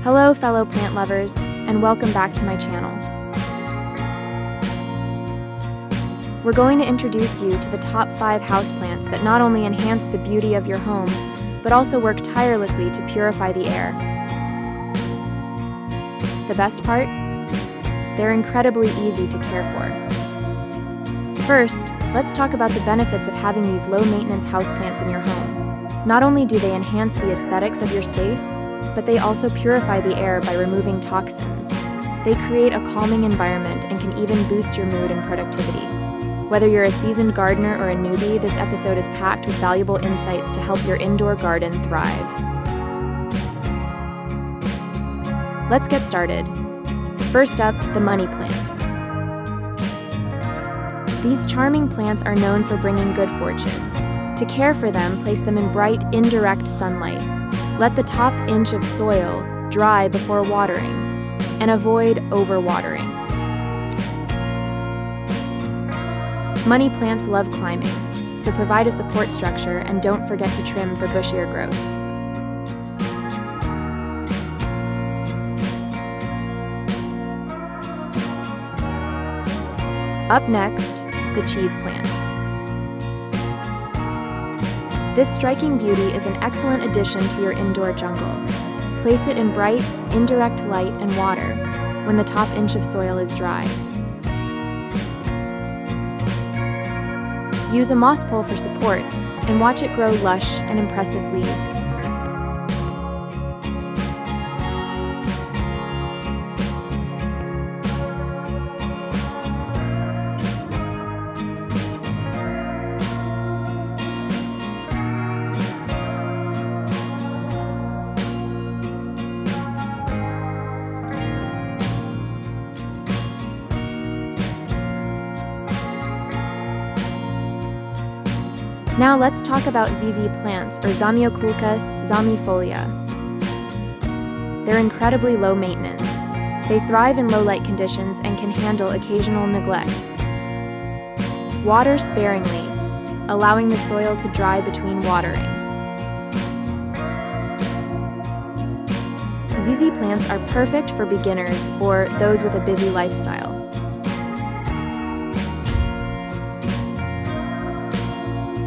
Hello, fellow plant lovers, and welcome back to my channel. We're going to introduce you to the top 5 houseplants that not only enhance the beauty of your home, but also work tirelessly to purify the air. The best part? They're incredibly easy to care for. First, let's talk about the benefits of having these low-maintenance houseplants in your home. Not only do they enhance the aesthetics of your space, but they also purify the air by removing toxins. They create a calming environment and can even boost your mood and productivity. Whether you're a seasoned gardener or a newbie, this episode is packed with valuable insights to help your indoor garden thrive. Let's get started. First up, the money plant. These charming plants are known for bringing good fortune. To care for them, place them in bright, indirect sunlight. Let the top inch of soil dry before watering, and avoid overwatering. Money plants love climbing, so provide a support structure and don't forget to trim for bushier growth. Up next, the cheese plant. This striking beauty is an excellent addition to your indoor jungle. Place it in bright, indirect light and water when the top inch of soil is dry. Use a moss pole for support and watch it grow lush and impressive leaves. Now let's talk about ZZ plants, or Zamioculcas zamiifolia. They're incredibly low maintenance. They thrive in low light conditions and can handle occasional neglect. Water sparingly, allowing the soil to dry between watering. ZZ plants are perfect for beginners or those with a busy lifestyle.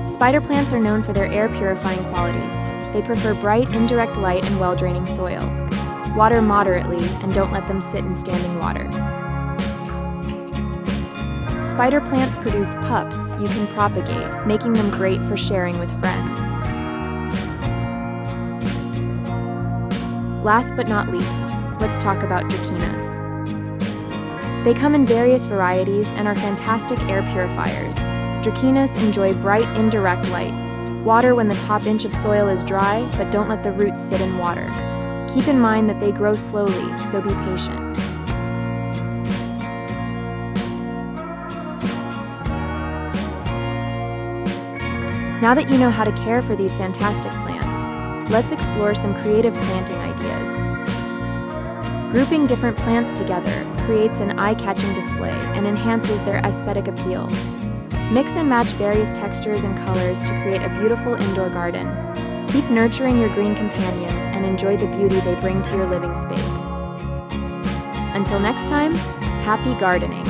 Spider plants are known for their air-purifying qualities. They prefer bright, indirect light and well-draining soil. Water moderately and don't let them sit in standing water. Spider plants produce pups you can propagate, making them great for sharing with friends. Last but not least, let's talk about Dracaenas. They come in various varieties and are fantastic air purifiers. Dracaenas enjoy bright, indirect light. Water when the top inch of soil is dry, but don't let the roots sit in water. Keep in mind that they grow slowly, so be patient. Now that you know how to care for these fantastic plants, let's explore some creative planting ideas. Grouping different plants together creates an eye-catching display and enhances their aesthetic appeal. Mix and match various textures and colors to create a beautiful indoor garden. Keep nurturing your green companions and enjoy the beauty they bring to your living space. Until next time, happy gardening!